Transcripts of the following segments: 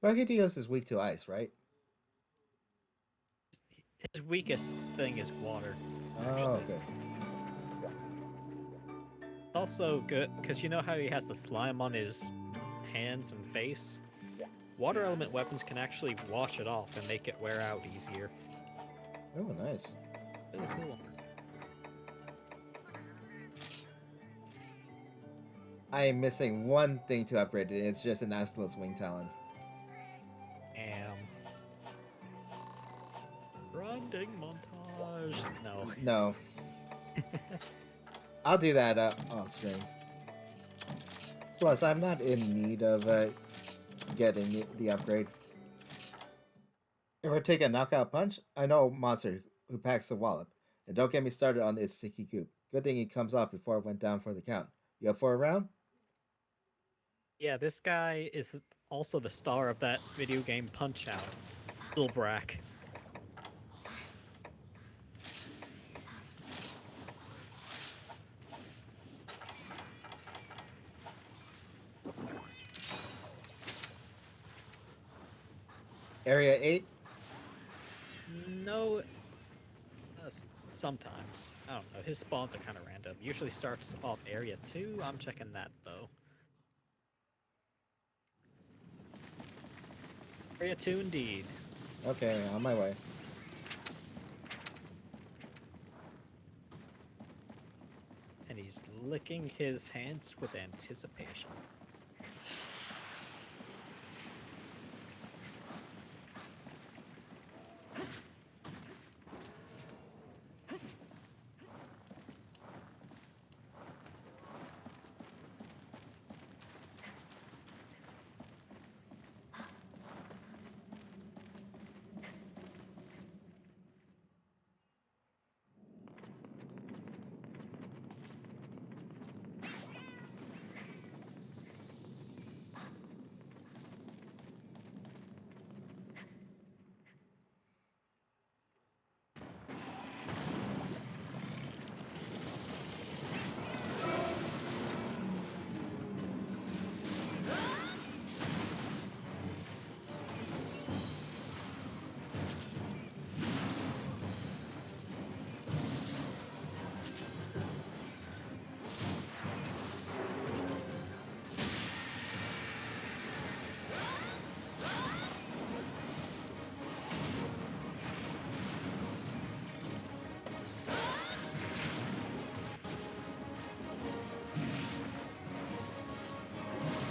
Brachydios is weak to ice, right? His weakest thing is water, Oh, actually. good. Also good because you know how he has the slime on his hands and face? Water element weapons can actually wash it off and make it wear out easier. Oh, nice. Really cool. I am missing one thing to upgrade it. It's just an Aslo's wing talon. And grinding montage. No. No, I'll do that off stream. Plus, I'm not in need of getting the upgrade. If I take a knockout punch, I know a monster who packs a wallop. And don't get me started on its sticky goop. Good thing he comes off before it went down for the count. You up for a round? Yeah, this guy is also the star of that video game Punch Out. Little Brach. Area 8? No, uh, sometimes. I don't know. His spawns are kind of random. Usually starts off area 2. I'm checking that though. Area 2 indeed. Okay, on my way. And he's licking his hands with anticipation.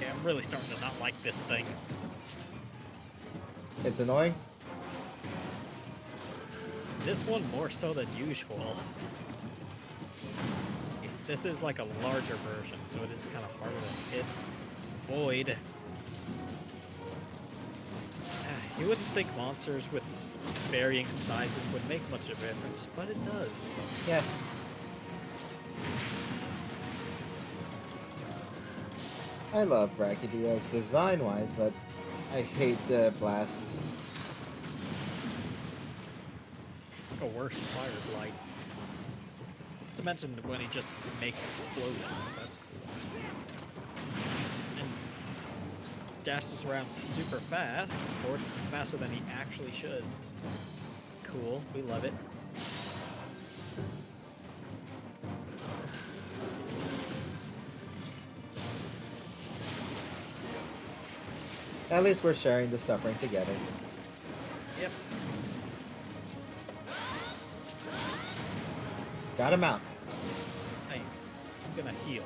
Yeah, I'm really starting to not like this thing. It's annoying? This one more so than usual. This is like a larger version, so it is kind of harder to hit. Void. You wouldn't think monsters with varying sizes would make much of a difference, but it does. Yeah. I love Brachydios design-wise, but I hate the blast. Like a worse fire blight. To mention when he just makes explosions, that's cool. And dashes around super fast, or faster than he actually should. Cool, we love it. At least we're sharing the suffering together. Yep. Got him out. Nice. I'm gonna heal.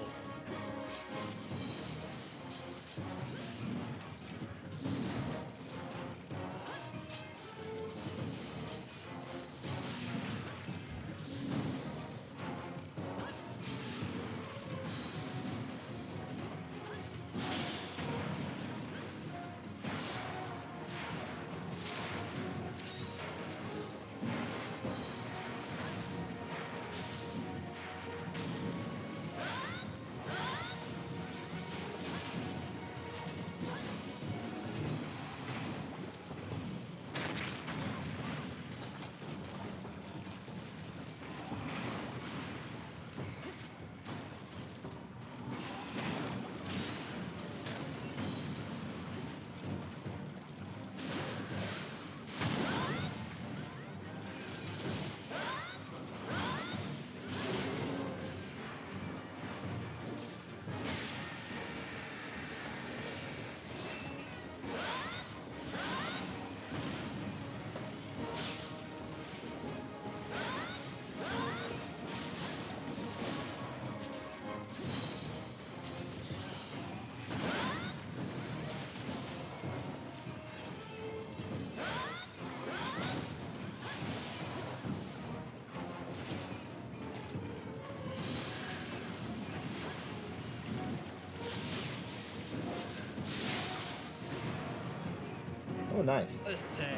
Oh, nice. Let's say.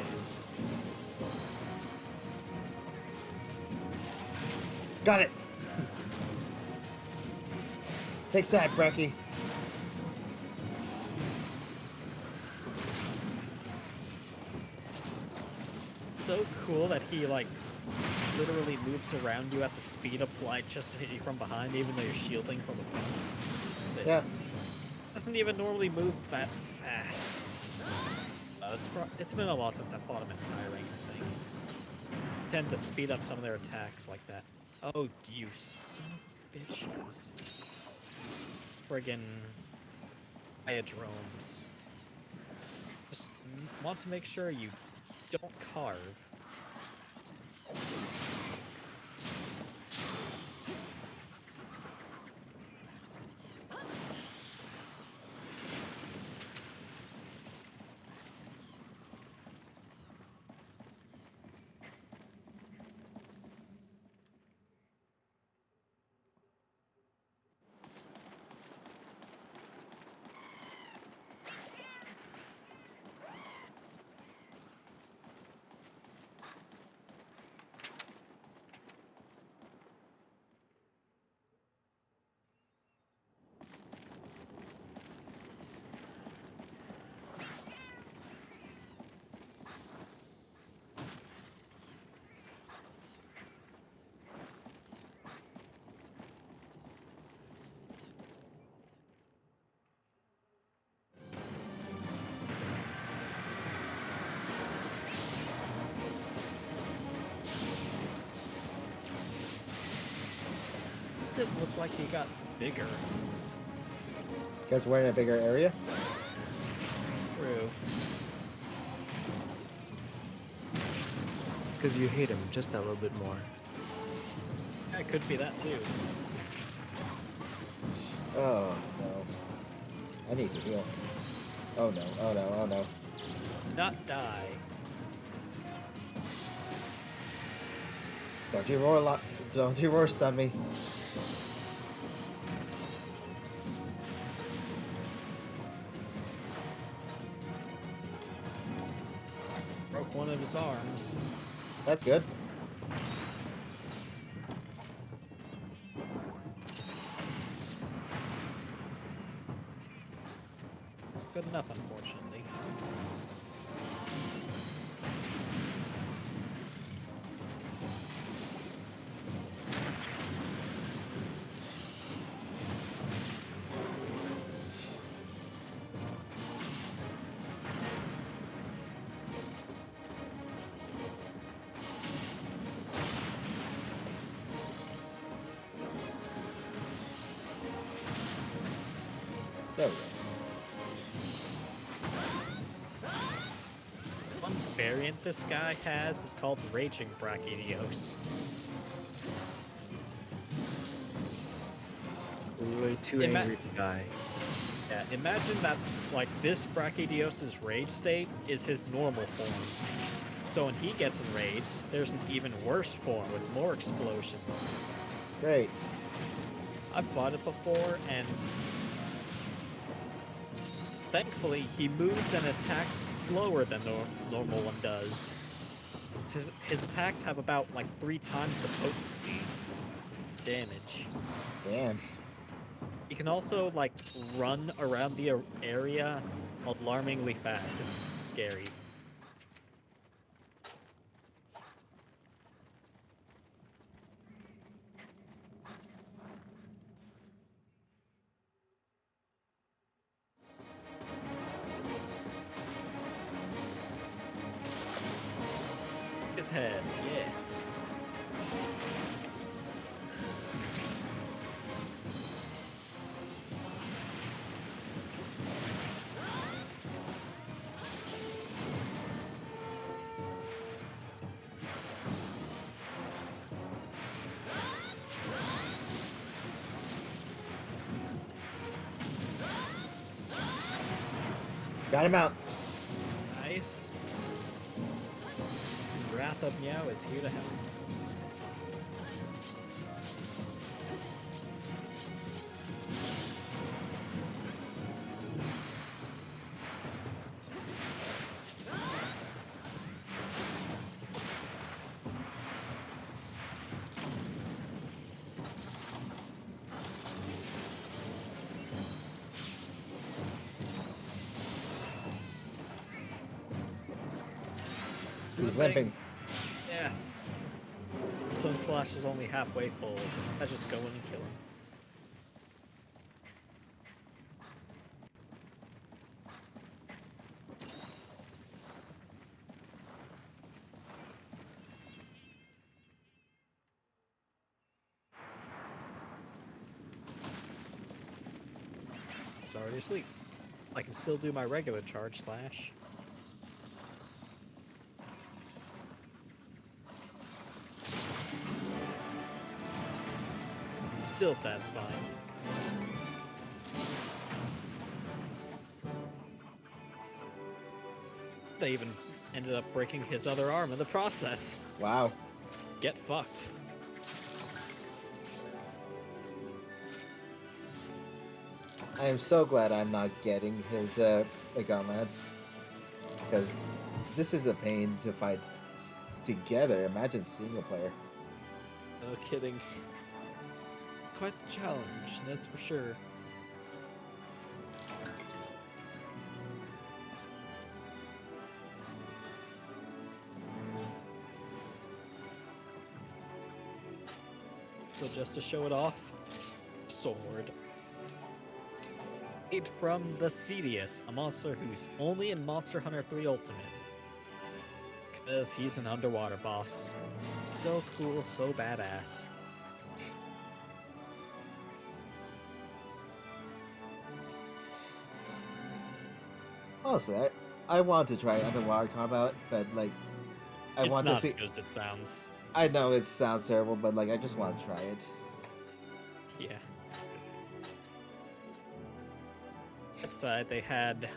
Got it! Take that, Brachy. So cool that he, like, literally moves around you at the speed of light just to hit you from behind, even though you're shielding from the front. It Yeah. doesn't even normally move that fast. It's been a while since I fought him in high rank, I think. Tend to speed up some of their attacks like that. Oh, you son of bitches. Friggin' diadromes. Just want to make sure you don't carve. Does it look like he got bigger? Because we're in a bigger area? True. It's because you hate him just that little bit more. Yeah, it could be that too. Oh, no. I need to heal. Oh, no. Oh, no. Oh, no. Not die. Don't you roar, don't you roar stun me. Broke one of his arms. That's good. Good enough, unfortunately. There we go. One variant this guy has is called Raging Brachydios. It's, Way too Ima- angry to die. yeah, imagine that, like, this Brachydios' rage state is his normal form. So when he gets enraged, there's an even worse form with more explosions. Great. I've fought it before, and thankfully he moves and attacks slower than the normal one does. His attacks have about, like, 3 times the potency damage. Damn. He can also, like, run around the area alarmingly fast. It's scary. His head, yeah. Got him out. Nice. Wrath of Meow is here to help. He's limping. Yes. Sun Slash is only halfway full. I just go in and kill him. He's already asleep. I can still do my regular charge slash. Still satisfying. They even ended up breaking his other arm in the process. Wow. Get fucked. I am so glad I'm not getting his gauntlets, because this is a pain to fight together. Imagine single player. No kidding. Quite the challenge, that's for sure. So just to show it off, sword. Made from the Cedius, a monster who's only in Monster Hunter 3 Ultimate. Because he's an underwater boss. So cool, so badass. Also, I want to try underwater combat, but like, I want to see. It's not as good as it sounds. I know it sounds terrible, but like, I just want to try it. Yeah. That side, they had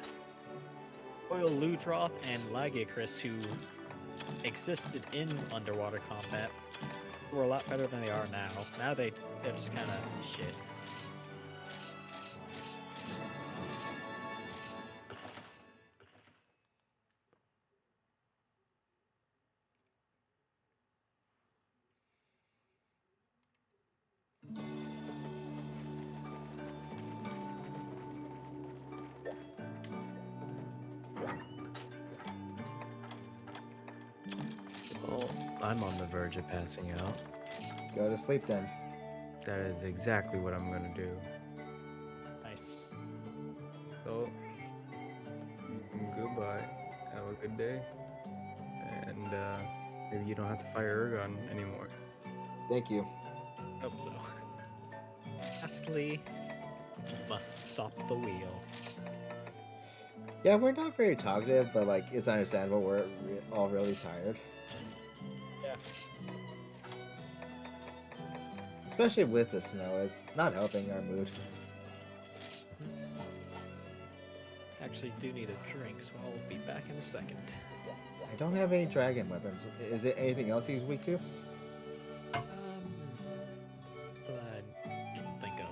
Royal Ludroth and Lagiacris, who existed in underwater combat. Were a lot better than they are now. Now they're just kind of shit. Well, I'm on the verge of passing out. Go to sleep then. That is exactly what I'm gonna do. Nice. So, goodbye. Have a good day. And maybe you don't have to fire Ergon anymore. Thank you. Hope so. Lastly, must stop the wheel. Yeah, we're not very talkative, but like, it's understandable. We're all really tired. Yeah. Especially with the snow, it's not helping our mood. Actually, do need a drink, so I'll be back in a second. I don't have any dragon weapons. Is it anything else he's weak to? That I can think of.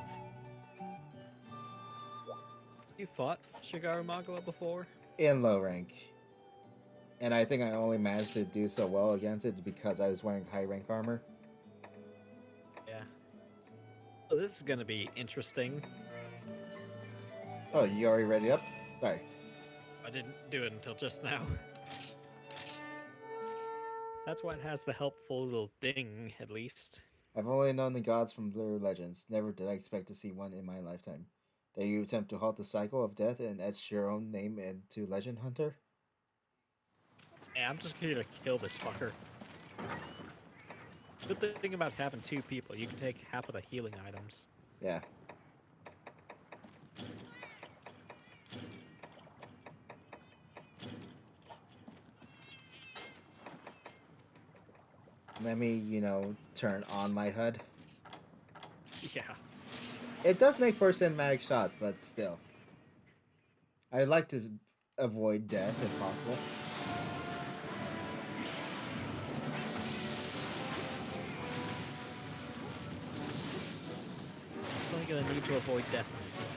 You fought Shagaru Magala before? In low rank. And I think I only managed to do so well against it because I was wearing high rank armor. Yeah. So this is gonna be interesting. Oh, you already ready up? Sorry. I didn't do it until just now. That's why it has the helpful little ding, at least. I've only known the gods from their legends. Never did I expect to see one in my lifetime. That you attempt to halt the cycle of death and etch your own name into Legend Hunter? Yeah, I'm just here to kill this fucker. Good thing about having two people, you can take half of the healing items. Yeah. Let me, turn on my HUD. Yeah. It does make for cinematic shots, but still. I'd like to avoid death if possible. I'm only gonna need to avoid death in this one.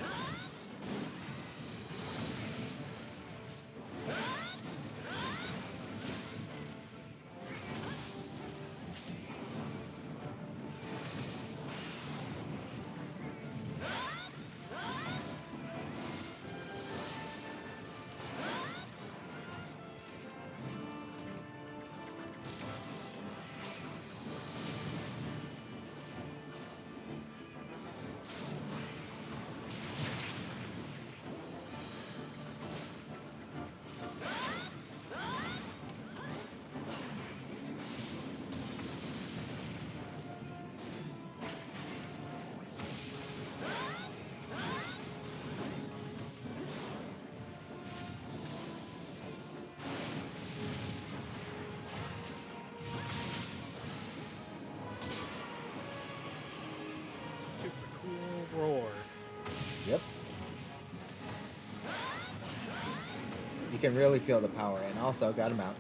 You can really feel the power, and also got him out.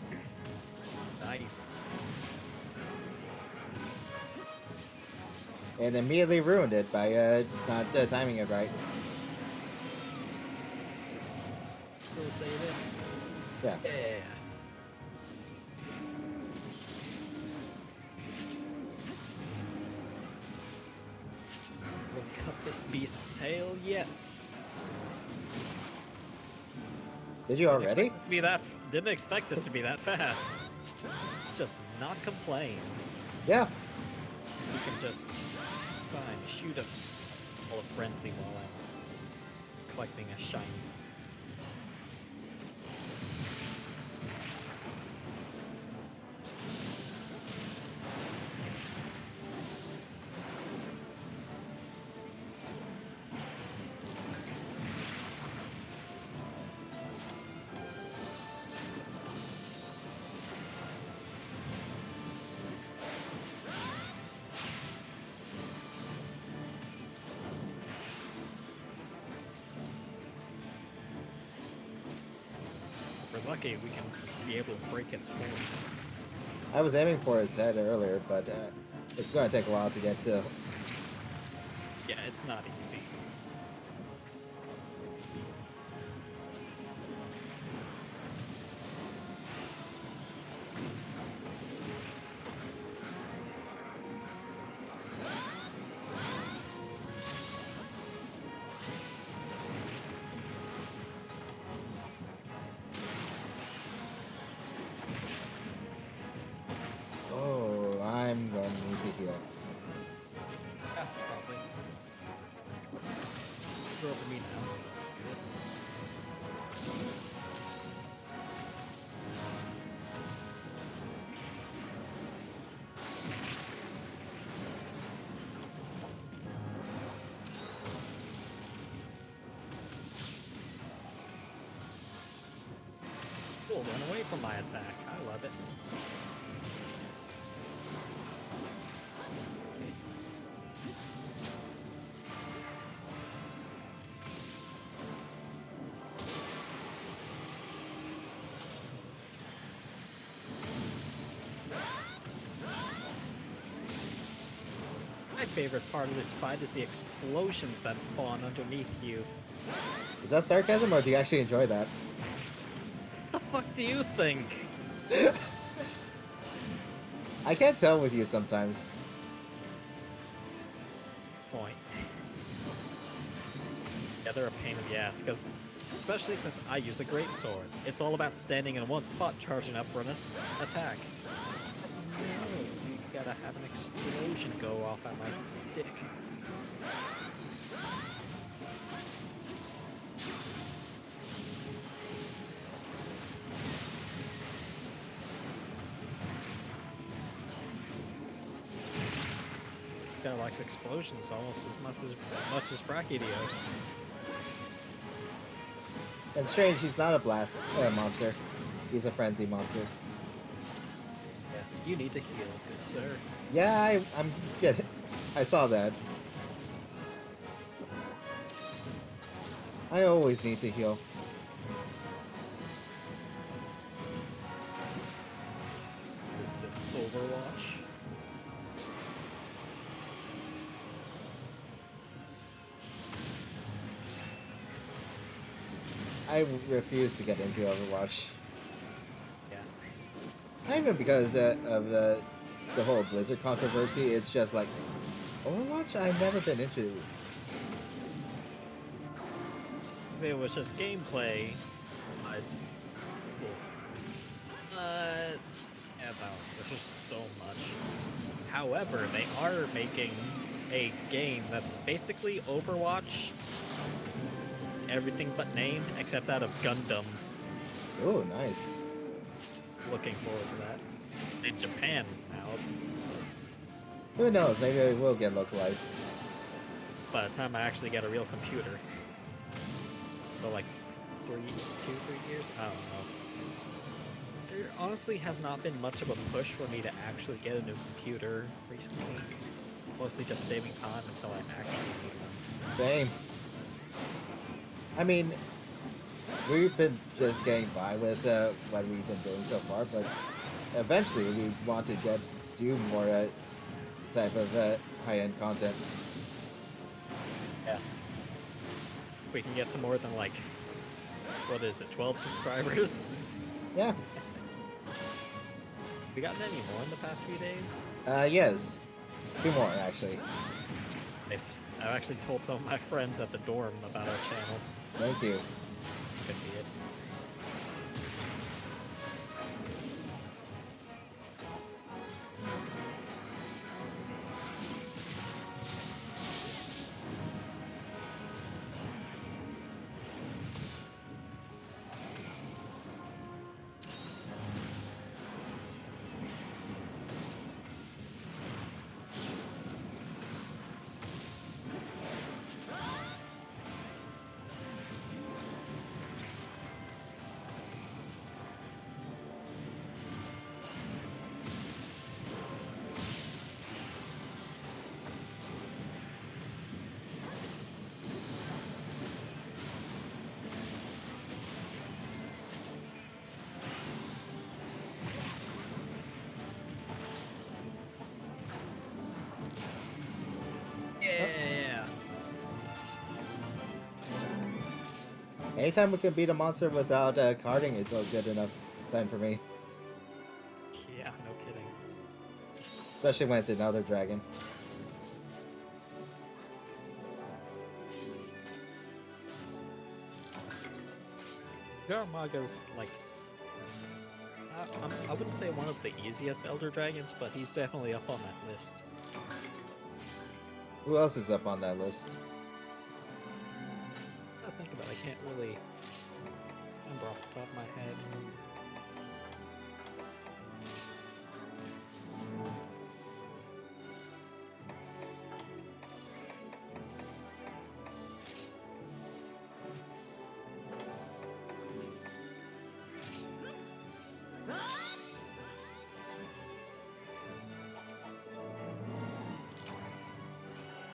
Nice. And immediately ruined it by not timing it right. So save it. Yeah. Yeah. We'll cut this beast's tail yet. Did you already? Didn't expect it to be that fast. Just not complain. Yeah. You can just shoot a full of frenzy while I'm collecting a shiny. We're lucky we can be able to break its horns. I was aiming for its head earlier, but it's going to take a while to get to. Yeah, it's not easy. Oh, I'm going to need to heal. Yeah, probably. You're over me now, so that's good. Cool, run away from my attack. I love it. My favorite part of this fight is the explosions that spawn underneath you. Is that sarcasm, or do you actually enjoy that? What the fuck do you think? I can't tell with you sometimes. Point. Yeah, they're a pain in the ass, because especially since I use a great sword, it's all about standing in one spot, charging up for an attack. No, you gotta have an explosion go off at my dick. Kinda likes explosions almost as much as Brachydios. And strange, he's not a blast monster. He's a frenzy monster. Yeah, you need to heal, good sir. Yeah, I'm getting. I saw that. I always need to heal. Is this Overwatch? I refuse to get into Overwatch. Yeah. Not even because of the whole Blizzard controversy. It's just like Overwatch. I've never been into. If it was just gameplay, nice. Cool. Yeah, no, there's just so much. However, they are making a game that's basically Overwatch, everything but name, except out of Gundams. Oh, nice. Looking forward to that. In Japan now. Who knows? Maybe it will get localized. By the time I actually get a real computer. So like 2, 3 years? I don't know. There honestly has not been much of a push for me to actually get a new computer recently. Mostly just saving time until I actually need one. Same. I mean, we've been just getting by with what we've been doing so far, but eventually we want to do more type of high-end content. Yeah. We can get to more than like, what is it, 12 subscribers? Yeah. We gotten any more in the past few days? Yes. 2 more, actually. Nice. I've actually told some of my friends at the dorm about our channel. Thank you. Could be it. Yeah. Anytime we can beat a monster without carding is a good enough sign for me. Yeah, no kidding. Especially when it's another dragon. Shagaru Maga's like, I wouldn't say one of the easiest Elder Dragons, but he's definitely up on that list. Who else is up on that list? I think about it, I can't really remember off the top of my head.